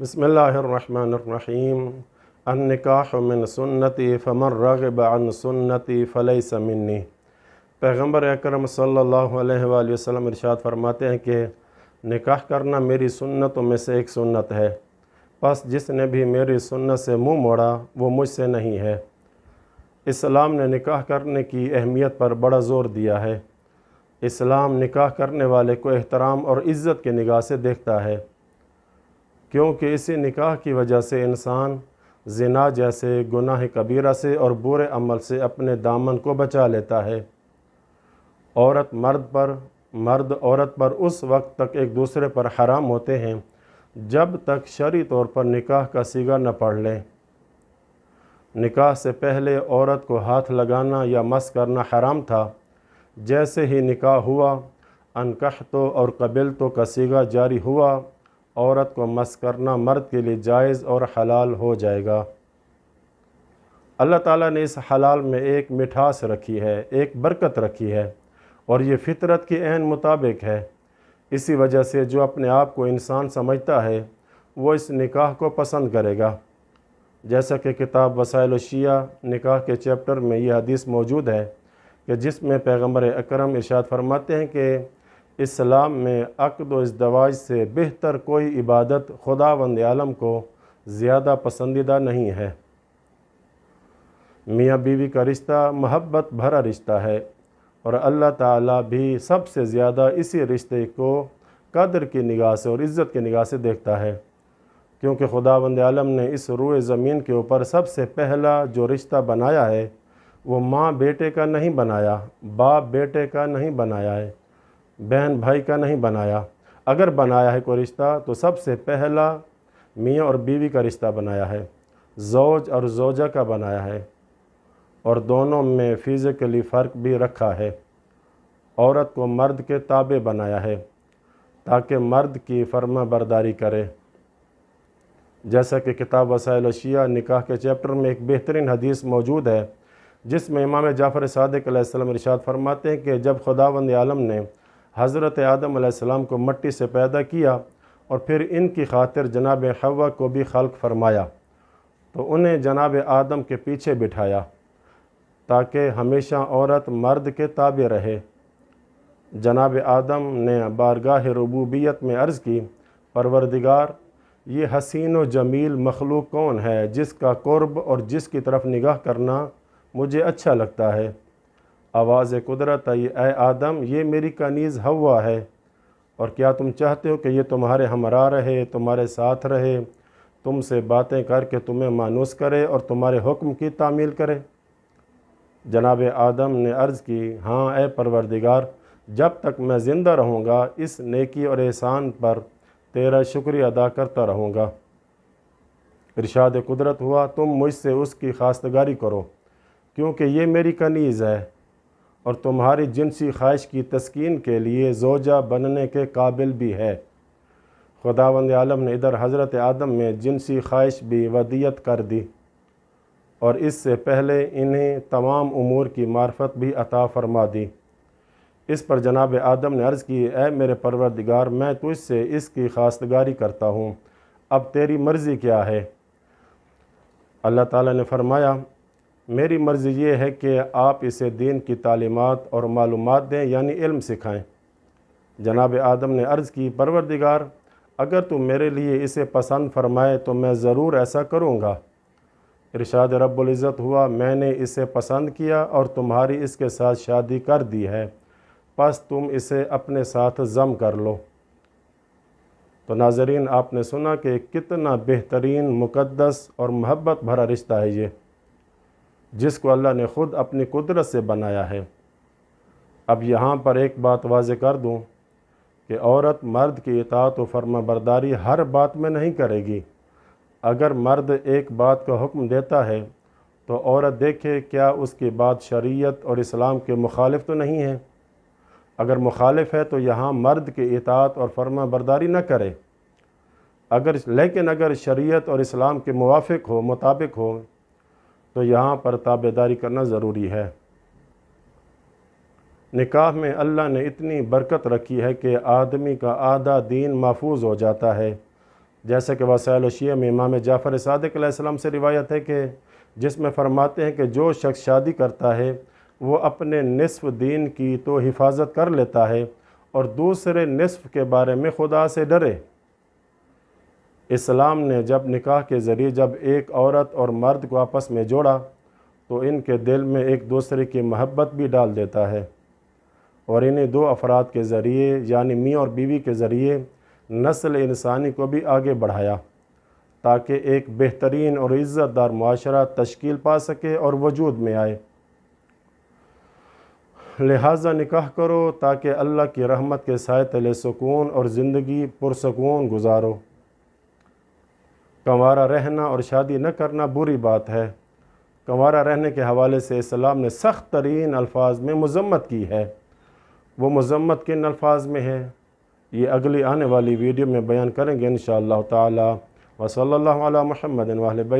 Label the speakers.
Speaker 1: بسم اللہ الرحمن الرحیم النکاح من سنتی فمن رغب عن سنتی فلیس منی۔ پیغمبر اکرم صلی اللہ علیہ وآلہ وسلم ارشاد فرماتے ہیں کہ نکاح کرنا میری سنتوں میں سے ایک سنت ہے، پس جس نے بھی میری سنت سے منہ موڑا وہ مجھ سے نہیں ہے۔ اسلام نے نکاح کرنے کی اہمیت پر بڑا زور دیا ہے۔ اسلام نکاح کرنے والے کو احترام اور عزت کی نگاہ سے دیکھتا ہے، کیونکہ اسی نکاح کی وجہ سے انسان زنا جیسے گناہ کبیرہ سے اور برے عمل سے اپنے دامن کو بچا لیتا ہے۔ مرد عورت پر اس وقت تک ایک دوسرے پر حرام ہوتے ہیں جب تک شرعی طور پر نکاح کا صیغہ نہ پڑھ لیں۔ نکاح سے پہلے عورت کو ہاتھ لگانا یا مس کرنا حرام تھا۔ جیسے ہی نکاح ہوا، انکحتو اور قبلتو کا صیغہ جاری ہوا، عورت کو مس کرنا مرد کے لیے جائز اور حلال ہو جائے گا۔ اللہ تعالیٰ نے اس حلال میں ایک مٹھاس رکھی ہے، ایک برکت رکھی ہے، اور یہ فطرت کے عین مطابق ہے۔ اسی وجہ سے جو اپنے آپ کو انسان سمجھتا ہے وہ اس نکاح کو پسند کرے گا۔ جیسا کہ کتاب وسائل الشیعہ نکاح کے چیپٹر میں یہ حدیث موجود ہے کہ جس میں پیغمبر اکرم ارشاد فرماتے ہیں کہ اسلام میں عقد و ازدواج سے بہتر کوئی عبادت خداوند عالم کو زیادہ پسندیدہ نہیں ہے۔ میاں بیوی کا رشتہ محبت بھرا رشتہ ہے، اور اللہ تعالیٰ بھی سب سے زیادہ اسی رشتے کو قدر کی نگاہ سے اور عزت کی نگاہ سے دیکھتا ہے، کیونکہ خداوند عالم نے اس روئے زمین کے اوپر سب سے پہلا جو رشتہ بنایا ہے وہ ماں بیٹے کا نہیں بنایا، باپ بیٹے کا نہیں بنایا ہے، بہن بھائی کا نہیں بنایا۔ اگر بنایا ہے کوئی رشتہ تو سب سے پہلا میاں اور بیوی کا رشتہ بنایا ہے، زوج اور زوجہ کا بنایا ہے، اور دونوں میں فزیکلی فرق بھی رکھا ہے۔ عورت کو مرد کے تابع بنایا ہے تاکہ مرد کی فرما برداری کرے۔ جیسا کہ کتاب وسائل الشیعہ نکاح کے چیپٹر میں ایک بہترین حدیث موجود ہے جس میں امام جعفر صادق علیہ السلام ارشاد فرماتے ہیں کہ جب خداوند عالم نے حضرت آدم علیہ السلام کو مٹی سے پیدا کیا اور پھر ان کی خاطر جناب حوا کو بھی خلق فرمایا تو انہیں جناب آدم کے پیچھے بٹھایا تاکہ ہمیشہ عورت مرد کے تابع رہے۔ جناب آدم نے بارگاہ ربوبیت میں عرض کی، پروردگار، یہ حسین و جمیل مخلوق کون ہے جس کا قرب اور جس کی طرف نگاہ کرنا مجھے اچھا لگتا ہے؟ آواز قدرت آئی، اے آدم، یہ میری کنیز حوا ہے، اور کیا تم چاہتے ہو کہ یہ تمہارے ہمراہ رہے، تمہارے ساتھ رہے، تم سے باتیں کر کے تمہیں مانوس کرے اور تمہارے حکم کی تعمیل کرے؟ جناب آدم نے عرض کی، ہاں اے پروردگار، جب تک میں زندہ رہوں گا اس نیکی اور احسان پر تیرا شکریہ ادا کرتا رہوں گا۔ ارشاد قدرت ہوا، تم مجھ سے اس کی خواستگاری کرو کیونکہ یہ میری کنیز ہے اور تمہاری جنسی خواہش کی تسکین کے لیے زوجہ بننے کے قابل بھی ہے۔ خداوند عالم نے ادھر حضرت آدم میں جنسی خواہش بھی ودیت کر دی، اور اس سے پہلے انہیں تمام امور کی معرفت بھی عطا فرما دی۔ اس پر جناب آدم نے عرض کی، اے میرے پروردگار، میں تجھ سے اس کی خواستگاری کرتا ہوں، اب تیری مرضی کیا ہے؟ اللہ تعالیٰ نے فرمایا، میری مرضی یہ ہے کہ آپ اسے دین کی تعلیمات اور معلومات دیں، یعنی علم سکھائیں۔ جناب آدم نے عرض کی، پروردگار، اگر تو میرے لیے اسے پسند فرمائے تو میں ضرور ایسا کروں گا۔ ارشاد رب العزت ہوا، میں نے اسے پسند کیا اور تمہاری اس کے ساتھ شادی کر دی ہے، پس تم اسے اپنے ساتھ ضم کر لو۔ تو ناظرین، آپ نے سنا کہ کتنا بہترین، مقدس اور محبت بھرا رشتہ ہے یہ، جس کو اللہ نے خود اپنی قدرت سے بنایا ہے۔ اب یہاں پر ایک بات واضح کر دوں کہ عورت مرد کی اطاعت و فرما برداری ہر بات میں نہیں کرے گی۔ اگر مرد ایک بات کا حکم دیتا ہے تو عورت دیکھے کیا اس کی بات شریعت اور اسلام کے مخالف تو نہیں ہے۔ اگر مخالف ہے تو یہاں مرد کی اطاعت اور فرما برداری نہ کرے، لیکن اگر شریعت اور اسلام کے موافق ہو، مطابق ہو، تو یہاں پر تابعداری کرنا ضروری ہے۔ نکاح میں اللہ نے اتنی برکت رکھی ہے کہ آدمی کا آدھا دین محفوظ ہو جاتا ہے، جیسے کہ وسائل الشیعہ میں امام جعفر صادق علیہ السلام سے روایت ہے کہ جس میں فرماتے ہیں کہ جو شخص شادی کرتا ہے وہ اپنے نصف دین کی تو حفاظت کر لیتا ہے اور دوسرے نصف کے بارے میں خدا سے ڈرے۔ اسلام نے جب نکاح کے ذریعے جب ایک عورت اور مرد کو آپس میں جوڑا تو ان کے دل میں ایک دوسرے کی محبت بھی ڈال دیتا ہے، اور انہیں دو افراد کے ذریعے یعنی میاں اور بیوی کے ذریعے نسل انسانی کو بھی آگے بڑھایا تاکہ ایک بہترین اور عزت دار معاشرہ تشکیل پا سکے اور وجود میں آئے۔ لہٰذا نکاح کرو تاکہ اللہ کی رحمت کے سائے تلے سکون اور زندگی پرسکون گزارو۔ کنوارا رہنا اور شادی نہ کرنا بری بات ہے۔ کنوارا رہنے کے حوالے سے اسلام نے سخت ترین الفاظ میں مذمت کی ہے۔ وہ مذمت کن الفاظ میں ہے یہ اگلی آنے والی ویڈیو میں بیان کریں گے انشاءاللہ تعالی۔ وصلی اللہ علی محمد و اہل بیت۔